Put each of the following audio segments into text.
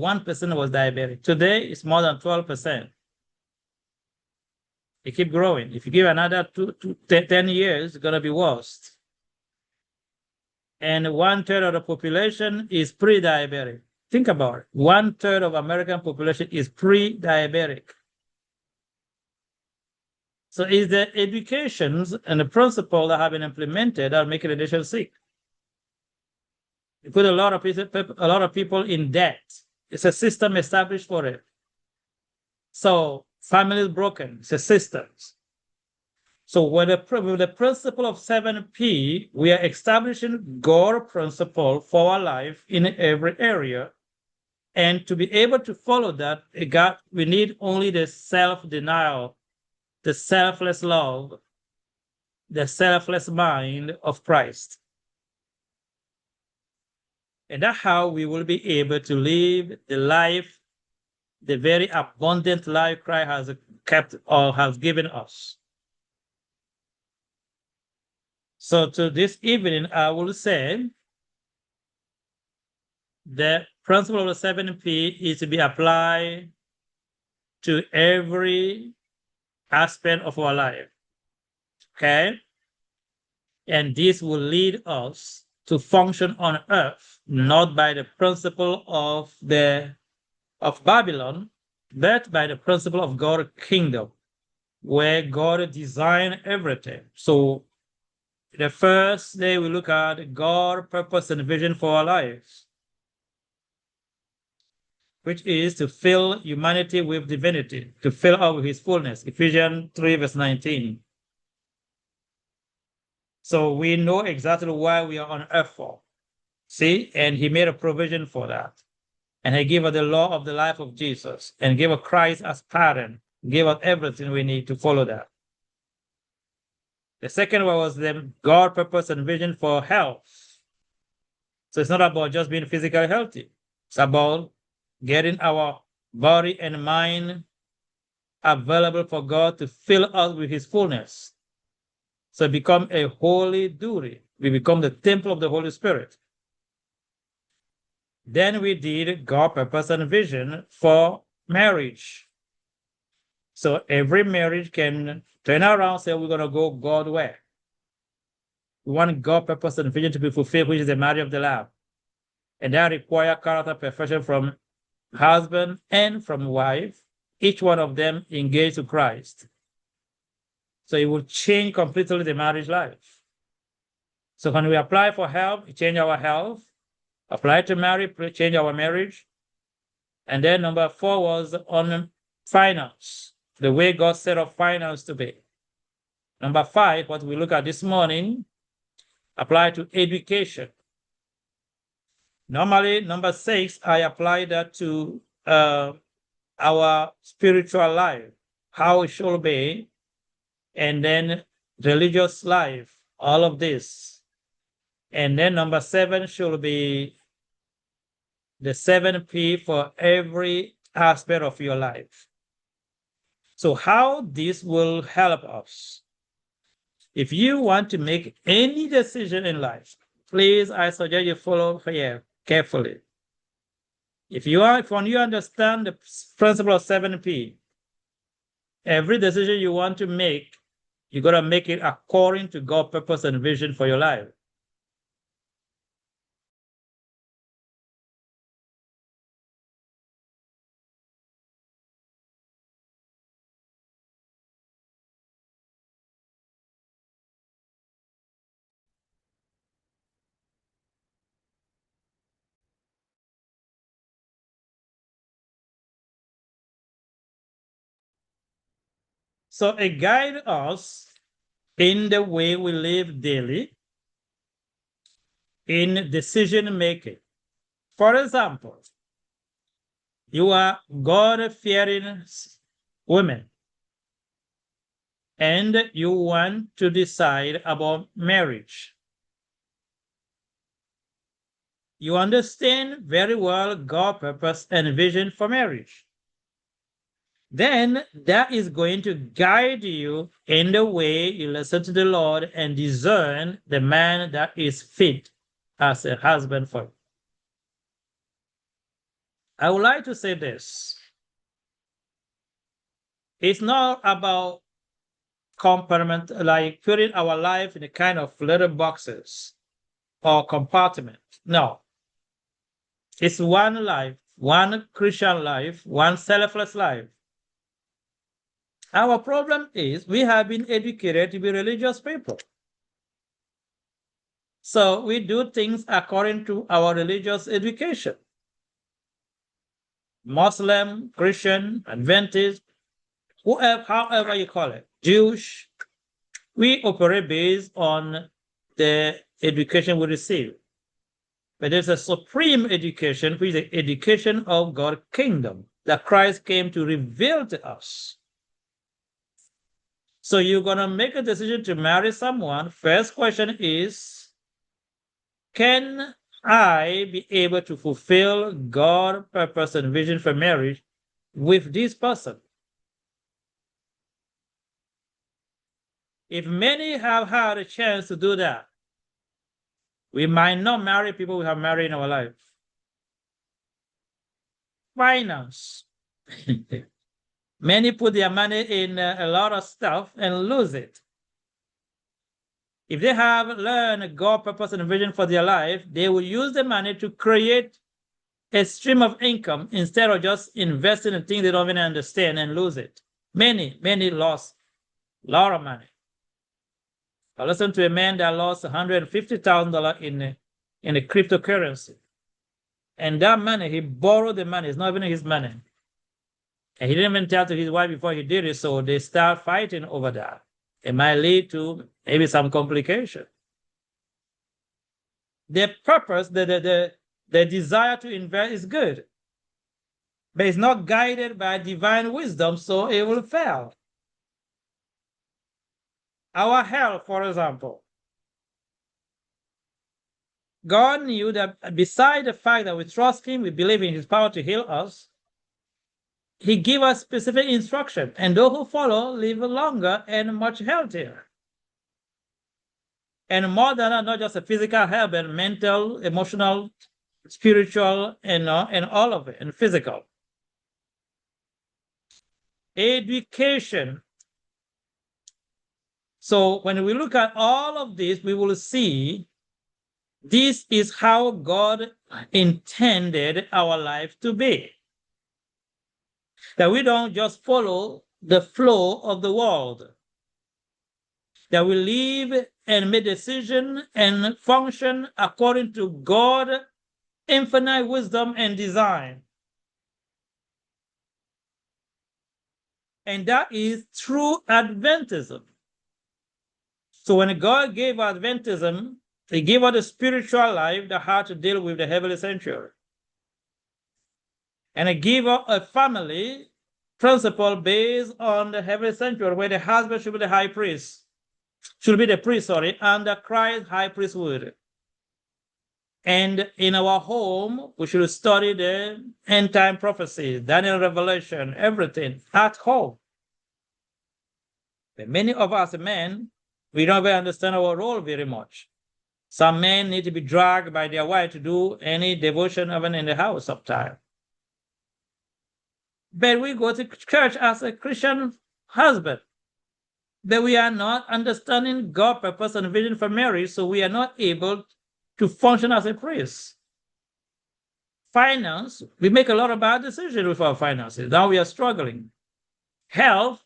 1% was diabetic. Today, it's more than 12%. It keeps growing. If you give another 10 years, it's going to be worse. And 1/3 of the population is pre-diabetic. Think about it. 1/3 of American population is pre-diabetic. So it's the educations and the principles that have been implemented that are making the nation sick. You put a lot of people in debt. It's a system established for it. So family is broken. It's a system. So with the principle of 7P, we are establishing God principle for our life in every area. And to be able to follow that, we need only the self-denial, the selfless love, the selfless mind of Christ. And that's how we will be able to live the life, the very abundant life Christ has kept or has given us. So to this evening, I will say the principle of the 7P is to be applied to every aspect of our life. Okay? And this will lead us to function on earth, not by the principle of Babylon, but by the principle of God's kingdom, where God designed everything. So the first day we look at God's purpose and vision for our lives, which is to fill humanity with divinity, to fill up with his fullness. Ephesians 3, verse 19. So we know exactly why we are on earth for. See, and he made a provision for that. And he gave us the law of the life of Jesus and gave us Christ as pattern, gave us everything we need to follow that. The second one was the God purpose and vision for health. So it's not about just being physically healthy. It's about getting our body and mind available for God to fill us with his fullness. So it becomes a holy duty. We become the temple of the Holy Spirit. Then we did God purpose and vision for marriage. So every marriage can turn around and say, we're going to go God way. We want God purpose and vision to be fulfilled, which is the marriage of the Lamb. And that requires character perfection from husband and from wife, each one of them engaged to Christ. So it will change completely the marriage life. So when we apply for health, we change our health. Apply to marry, change our marriage. And then number 4 was on finance, the way God set up finance to be. Number 5, what we look at this morning, apply to education. Normally, number 6, I apply that to our spiritual life, how it should be, and then religious life, all of this. And then number 7 should be the 7P for every aspect of your life. So how this will help us? If you want to make any decision in life, please, I suggest you follow here carefully. If you understand the principle of 7P, every decision you want to make, you got to make it according to God's purpose and vision for your life. So it guides us in the way we live daily, in decision making. For example, you are God-fearing women, and you want to decide about marriage. You understand very well God's purpose and vision for marriage. Then that is going to guide you in the way you listen to the Lord and discern the man that is fit as a husband for you. I would like to say this. It's not about compartment, like putting our life in a kind of little boxes or compartment. No, it's one life, one Christian life, one selfless life. Our problem is we have been educated to be religious people. So we do things according to our religious education. Muslim, Christian, Adventist, whoever, however you call it, Jewish, we operate based on the education we receive. But there's a supreme education, which is the education of God's kingdom that Christ came to reveal to us. So you're going to make a decision to marry someone. First question is, can I be able to fulfill God's purpose and vision for marriage with this person? If many have had a chance to do that, we might not marry people we have married in our life. Finance. Many put their money in a lot of stuff and lose it. If they have learned God's purpose and vision for their life, they will use the money to create a stream of income instead of just investing in things they don't even understand and lose it. Many lost a lot of money. I listened to a man that lost $150,000 in a cryptocurrency. And that money, he borrowed the money. It's not even his money. And he didn't even tell to his wife before he did it, so they start fighting over that. It might lead to maybe some complication. The purpose, the desire to invest is good, but it's not guided by divine wisdom, so it will fail. Our health, for example. God knew that beside the fact that we trust him, we believe in his power to heal us, he gave us specific instruction, and those who follow live longer and much healthier. And more than that, not just a physical health, but mental, emotional, spiritual, and all of it, and physical. Education. So when we look at all of this, we will see this is how God intended our life to be. That we don't just follow the flow of the world. That we live and make decisions and function according to God's infinite wisdom and design. And that is true Adventism. So when God gave Adventism, he gave us a spiritual life that had to deal with the heavenly sanctuary. And he gave us a family principle based on the heavenly sanctuary, where the husband should be the high priest, under Christ's high priesthood. And in our home, we should study the end time prophecies, Daniel Revelation, everything at home. But many of us men, we don't even understand our role very much. Some men need to be dragged by their wife to do any devotion even in the house sometimes. But we go to church as a Christian husband. But we are not understanding God's purpose and vision for marriage, so we are not able to function as a priest. Finance, we make a lot of bad decisions with our finances. Now we are struggling. Health,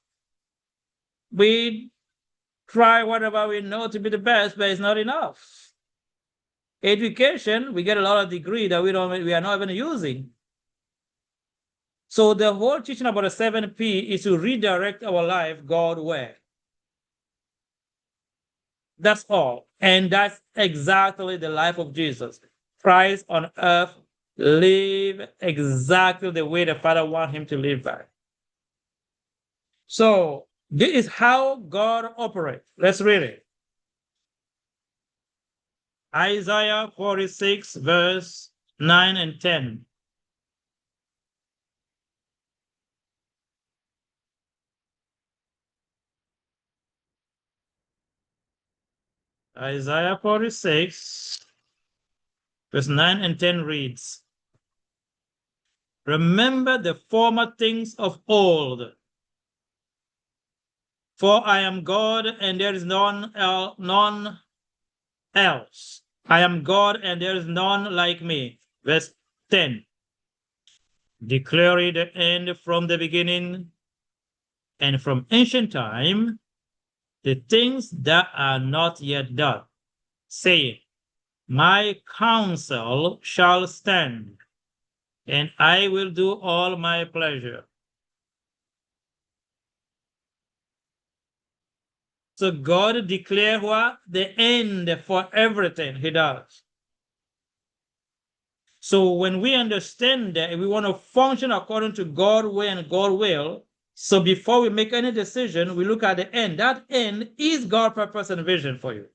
we try whatever we know to be the best, but it's not enough. Education, we get a lot of degree that we are not even using. So the whole teaching about the 7P is to redirect our life God's way. That's all. And that's exactly the life of Jesus. Christ on earth lived exactly the way the Father wanted him to live by. So this is how God operates. Let's read it. Isaiah 46, verse 9 and 10. Isaiah 46, verse 9 and 10 reads, Remember the former things of old. For I am God and there is none else. I am God and there is none like me. Verse 10. Declaring the end from the beginning and from ancient time, the things that are not yet done, saying, my counsel shall stand, and I will do all my pleasure. So God declares what? The end for everything he does. So when we understand that we want to function according to God's way and God's will, so before we make any decision, we look at the end. That end is God's purpose and vision for you.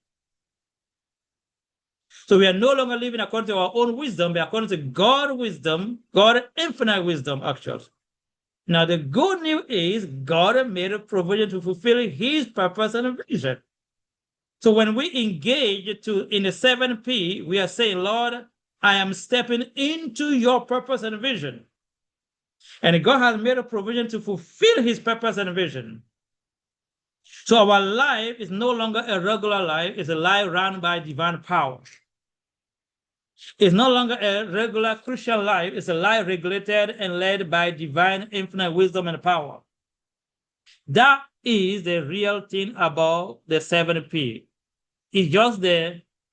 So we are no longer living according to our own wisdom, but according to God's wisdom, God's infinite wisdom, actually. Now, the good news is God made a provision to fulfill his purpose and vision. So when we engage in the 7P, we are saying, Lord, I am stepping into your purpose and vision. And God has made a provision to fulfill his purpose and vision. So our life is no longer a regular life, it's a life run by divine power. It's no longer a regular Christian life, it's a life regulated and led by divine infinite wisdom and power. That is the real thing about the 7P. It's just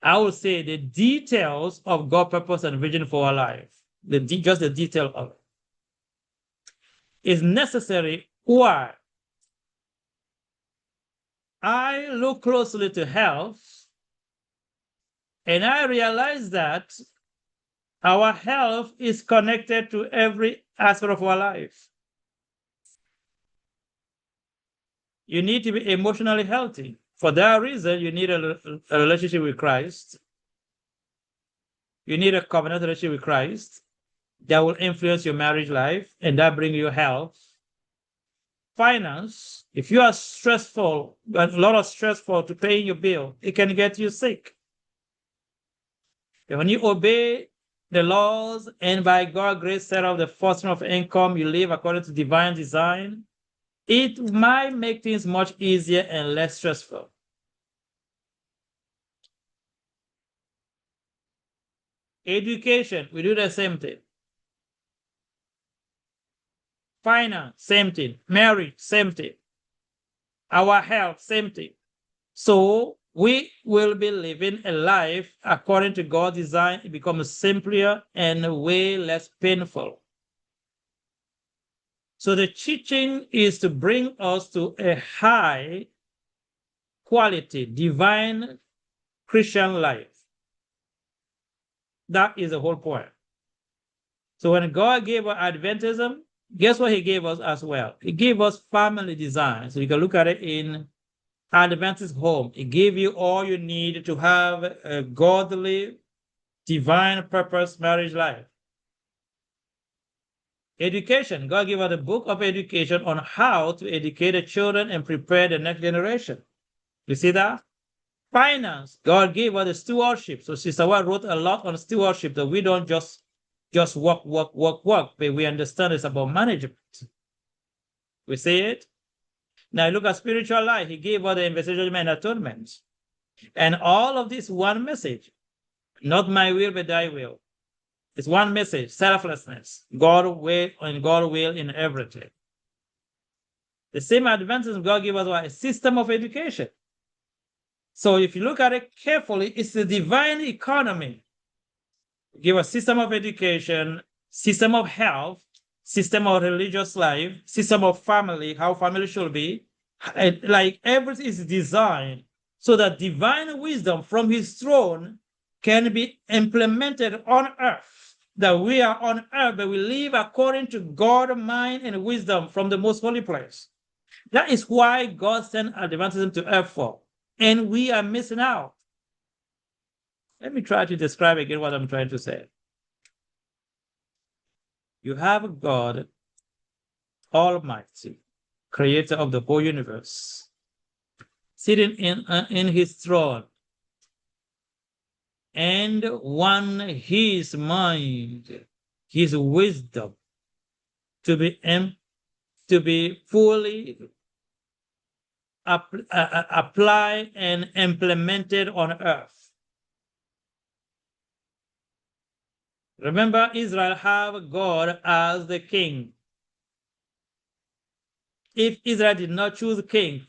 I would say, the details of God's purpose and vision for our life. Just the detail of it. It's necessary. Why? I look closely to health, and I realize that our health is connected to every aspect of our life. You need to be emotionally healthy. For that reason, you need a relationship with Christ. You need a covenant relationship with Christ that will influence your marriage life, and that brings you health. Finance, if you are stressful, a lot of stressful to pay your bill, it can get you sick. And when you obey the laws and by God's grace set up the first of income, you live according to divine design, it might make things much easier and less stressful. Education, we do the same thing. Finance, same thing. Marriage, same thing. Our health, same thing. So we will be living a life according to God's design. It becomes simpler and way less painful. So the teaching is to bring us to a high quality, divine Christian life. That is the whole point. So when God gave us Adventism, guess what he gave us as well? He gave us family design. So you can look at it in Adventist home. It gave you all you need to have a godly, divine purpose marriage life. Education. God gave us a book of education on how to educate the children and prepare the next generation. You see that? Finance. God gave us the stewardship. So Sister White wrote a lot on stewardship, that we don't just work, but we understand it's about management. We see it? Now look at spiritual life. He gave us the investigation and atonement. And all of this one message. Not my will, but thy will. It's one message, selflessness. God will and God will in everything. The same advantage God gave us a system of education. So if you look at it carefully, it's the divine economy. Give a system of education, system of health, system of religious life, system of family, how family should be. And like everything is designed so that divine wisdom from his throne can be implemented on earth. That we are on earth, but we live according to God's mind and wisdom from the most holy place. That is why God sent Adventism to earth for. And we are missing out. Let me try to describe again what I'm trying to say. You have a God Almighty, creator of the whole universe, sitting in his throne, and one his mind, his wisdom, to be fully applied and implemented on earth. Remember, Israel have God as the king. If Israel did not choose a king,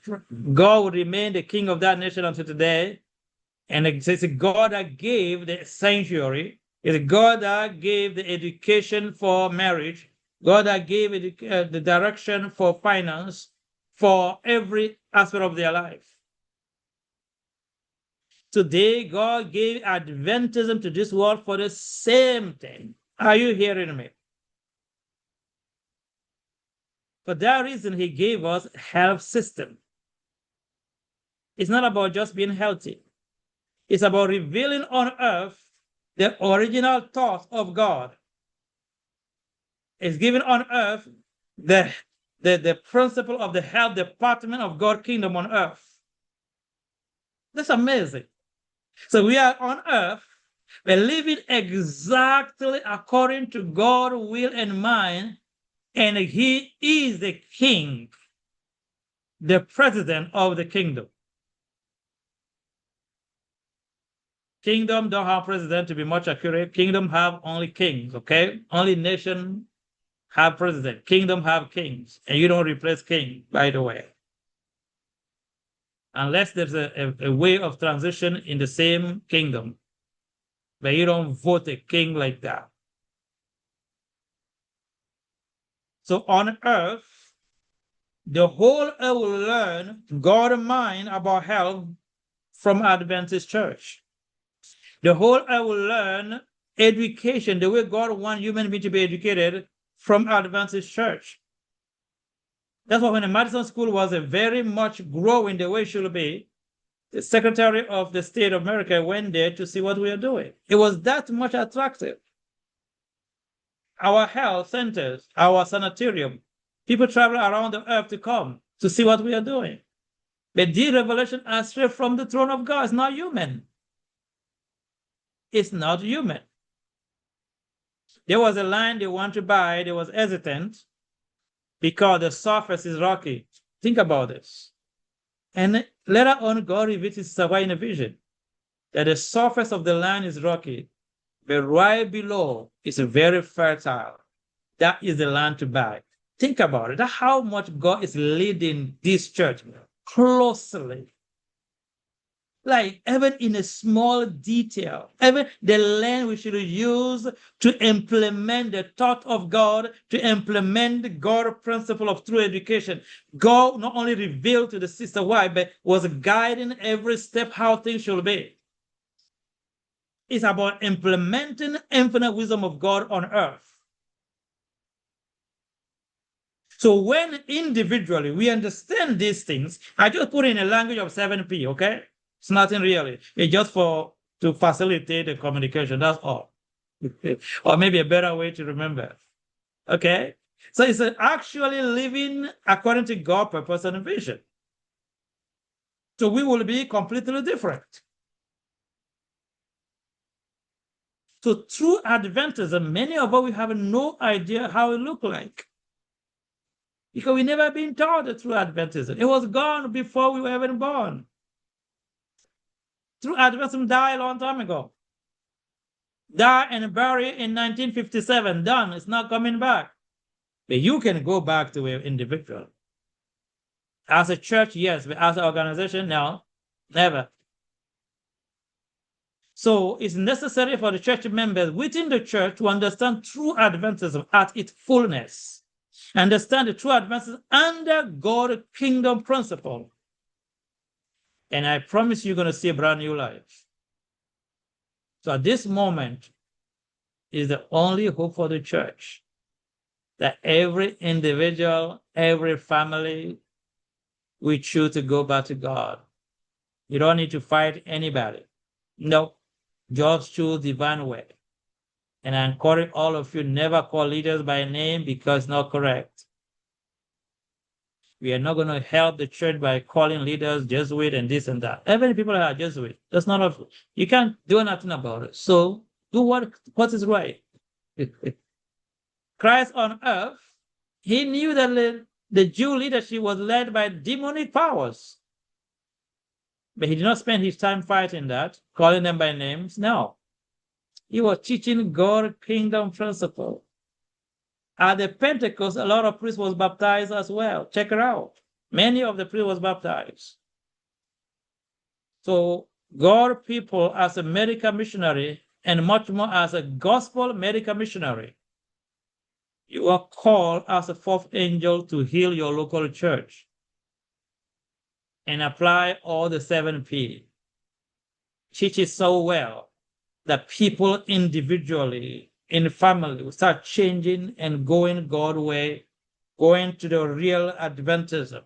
God would remain the king of that nation until today. And it's God that gave the sanctuary. It's God that gave the education for marriage. God that gave the direction for finance, for every aspect of their life. Today, God gave Adventism to this world for the same thing. Are you hearing me? For that reason, he gave us a health system. It's not about just being healthy. It's about revealing on earth the original thought of God. It's given on earth the principle of the health department of God's kingdom on earth. That's amazing. So we are on earth, we're living exactly according to God's will and mind, and he is the king, the president of the kingdom. Kingdom don't have president, to be much accurate. Kingdom have only kings, okay? Only nation have president. Kingdom have kings, and you don't replace king, by the way. Unless there's a way of transition in the same kingdom, but you don't vote a king like that. So on earth, the whole earth will learn God's mind about health from Adventist church. The whole earth will learn education, the way God wants human beings to be educated, from Adventist church. That's why when the Madison School was a very much growing the way it should be, the Secretary of the State of America went there to see what we are doing. It was that much attractive. Our health centers, our sanitarium, people travel around the earth to come to see what we are doing. But the revelation are straight from the throne of God. It's not human. It's not human. There was a land they want to buy. They was hesitant because the surface is rocky. Think about this. And later on, God revealed his Savannah in a vision that the surface of the land is rocky, but right below is very fertile. That is the land to buy. Think about it. That's how much God is leading this church closely. Like even in a small detail, even the land we should use to implement the thought of God, to implement God's principle of true education. God not only revealed to the sister why, but was guiding every step how things should be. It's about implementing infinite wisdom of God on earth. So when individually we understand these things, I just put in a language of 7P, okay? It's nothing really. It's just to facilitate the communication, that's all. Or maybe a better way to remember. Okay? So it's actually living according to God's purpose and vision. So we will be completely different. So through Adventism, many of us we have no idea how it looks like. Because we never been taught the true Adventism. It was gone before we were even born. True Adventism died a long time ago. Died and buried in 1957. Done. It's not coming back. But you can go back to an individual. As a church, yes. But as an organization, no. Never. So it's necessary for the church members within the church to understand true Adventism at its fullness. Understand the true Adventism under God's kingdom principle. And I promise you're going to see a brand new life. So at this moment is the only hope for the church. That every individual, every family, we choose to go back to God. You don't need to fight anybody. No, just choose divine way. And I encourage all of you, never call leaders by name because it's not correct. We are not going to help the church by calling leaders Jesuit and this and that. Even people are Jesuit. That's not of you can't do nothing about it. So do what is right. Christ on earth He knew that the Jew leadership was led by demonic powers. But he did not spend his time fighting that, calling them by names. No. He was teaching God's kingdom principle. At the Pentecost, a lot of priests was baptized as well. Check it out. Many of the priests was baptized. So God people as a medical missionary and much more as a gospel medical missionary, you are called as a fourth angel to heal your local church and apply all the 7P. Teach it so well that people individually in family will start changing and going God's way, going to the real Adventism.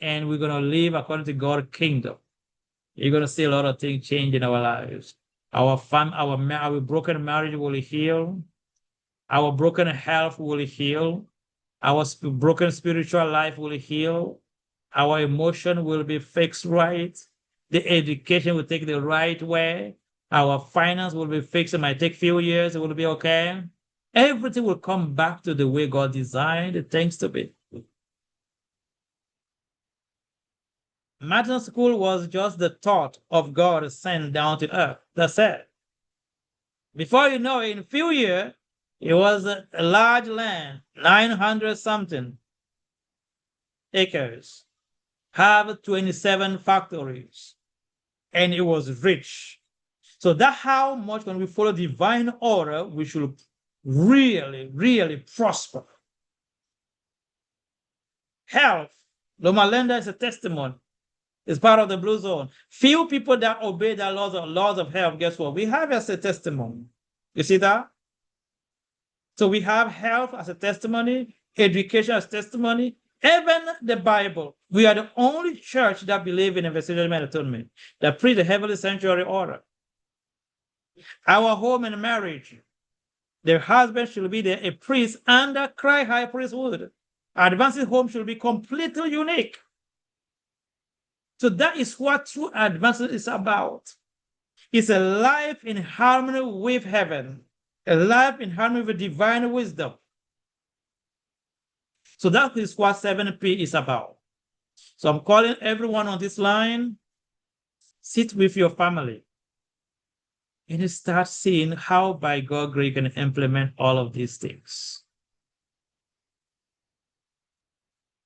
And we're going to live according to God's kingdom. You're going to see a lot of things change in our lives. Our broken marriage will heal. Our broken health will heal. Our broken spiritual life will heal. Our emotion will be fixed right. The education will take the right way. Our finance will be fixed. It might take a few years. It will be okay. Everything will come back to the way God designed things to be. Martin School was just the thought of God sent down to earth. That's it. Before you know it, in a few years, it was a large land, 900 something acres, have 27 factories, and it was rich. So that's how much when we follow divine order, we should really, really prosper. Health, Loma Linda is a testimony. It's part of the blue zone. Few people that obey the laws of health, guess what? We have as a testimony. You see that? So we have health as a testimony, education as testimony, even the Bible. We are the only church that believe in investigative atonement, that preach the heavenly sanctuary order. Our home and marriage, the husband should be a priest under Christ high priesthood. Advancing home should be completely unique. So that is what true advancement is about. It's a life in harmony with heaven, a life in harmony with divine wisdom. So that is what 7P is about. So I'm calling everyone on this line, sit with your family and start seeing how by God's grace you can implement all of these things.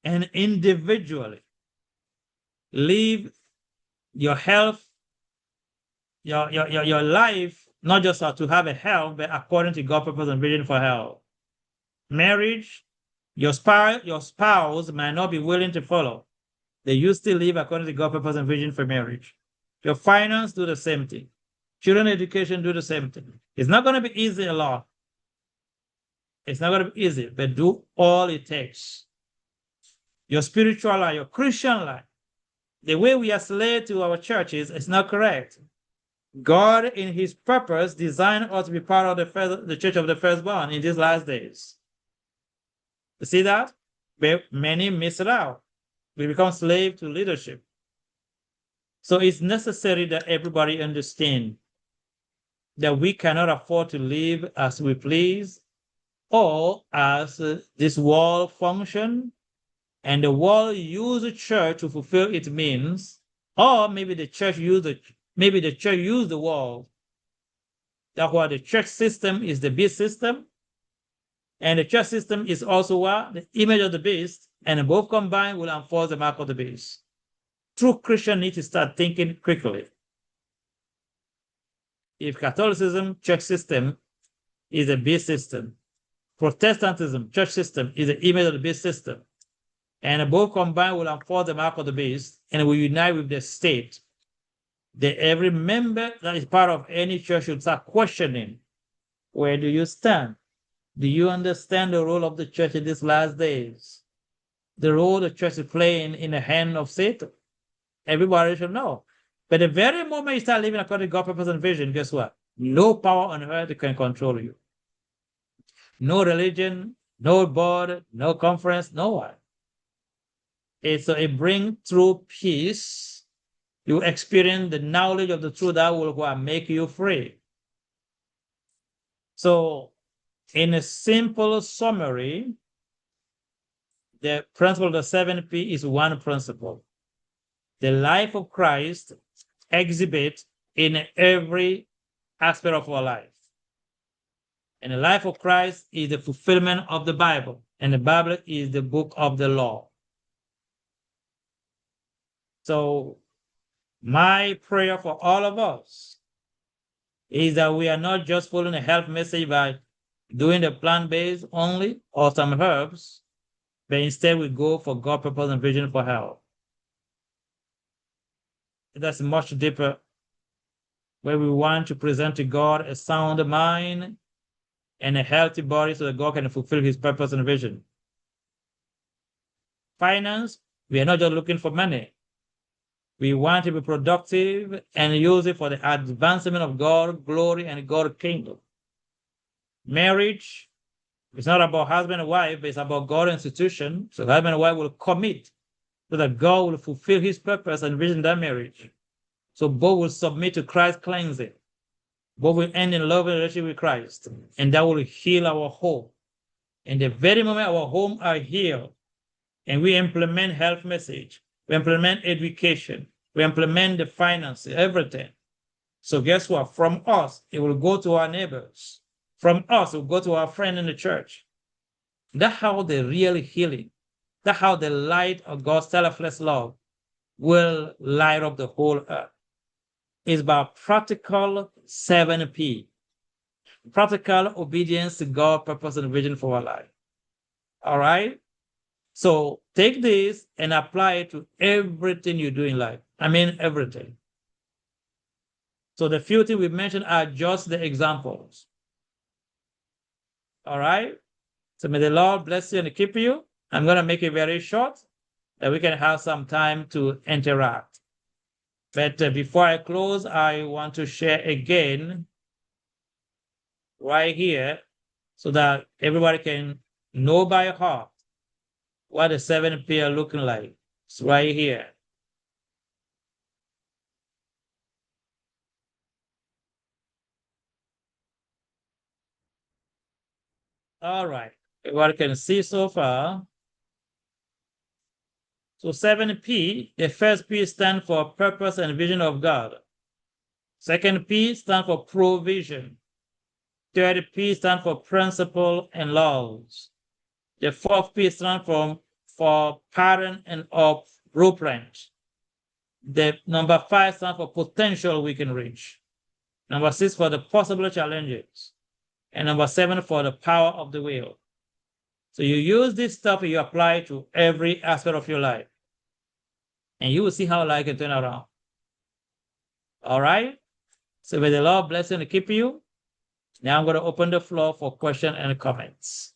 And individually, live your health, your life, not just to have a health, but according to God's purpose and vision for health. Marriage, your spouse might not be willing to follow. You still live according to God's purpose and vision for marriage. Your finance, do the same thing. Children education, do the same thing. It's not going to be easy a lot. It's not going to be easy, but do all it takes. Your spiritual life, your Christian life, the way we are slave to our churches is not correct. God, in his purpose, designed us to be part of the church of the firstborn in these last days. You see that? But many miss it out. We become slave to leadership. So it's necessary that everybody understand that we cannot afford to live as we please or as this world function, and the world use the church to fulfill its means, or maybe the church use the world. That's why the church system is the beast system, and the church system is also what? The image of the beast, and both combined will enforce the mark of the beast. True Christians need to start thinking quickly. If Catholicism, church system, is a beast system, Protestantism, church system, is the image of the beast system, and both combined will enforce the mark of the beast and will unite with the state, that every member that is part of any church should start questioning, where do you stand? Do you understand the role of the church in these last days? The role the church is playing in the hand of Satan? Everybody should know. But the very moment you start living according to God's purpose and vision, guess what? No power on earth can control you. No religion, no board, no conference, no one. It brings true peace. You experience the knowledge of the truth that will make you free. So In a simple summary, the principle of the 7P is one principle. The life of Christ exhibits in every aspect of our life. And the life of Christ is the fulfillment of the Bible, and the Bible is the book of the law. So my prayer for all of us is that we are not just following a health message by doing the plant-based only or some herbs, but instead we go for God, purpose, and vision for health. That's much deeper, where we want to present to God a sound mind and a healthy body so that God can fulfill his purpose and vision. Finance, we are not just looking for money. We want to be productive and use it for the advancement of God, glory, and God's kingdom. Marriage, it's not about husband and wife, but it's about God's institution. So husband and wife will commit so that God will fulfill his purpose and vision in that marriage. So both will submit to Christ's cleansing. Both will end in love and relationship with Christ. And that will heal our home. And the very moment our home are healed, and we implement health message, we implement education, we implement the finances, everything. So guess what? From us, it will go to our neighbors. From us, it will go to our friend in the church. That's how the real healing, that's how the light of God's selfless love will light up the whole earth. It's about practical 7P. Practical obedience to God's purpose and vision for our life. All right? So take this and apply it to everything you do in life. I mean, everything. So the few things we mentioned are just the examples. All right? So may the Lord bless you and keep you. I'm going to make it very short, that we can have some time to interact. But before I close, I want to share again right here so that everybody can know by heart what the 7P are looking like. It's right here. All right. Everybody can see so far. So 7P, the first P stands for purpose and vision of God. Second P stands for provision. Third P stands for principle and laws. The fourth P stands for pattern and of blueprint. The number 5 stands for potential we can reach. Number 6 for the possible challenges. And number 7 for the power of the will. So you use this stuff and you apply it to every aspect of your life. And you will see how life can turn around. All right? So may the Lord bless you and keep you. Now I'm going to open the floor for questions and comments.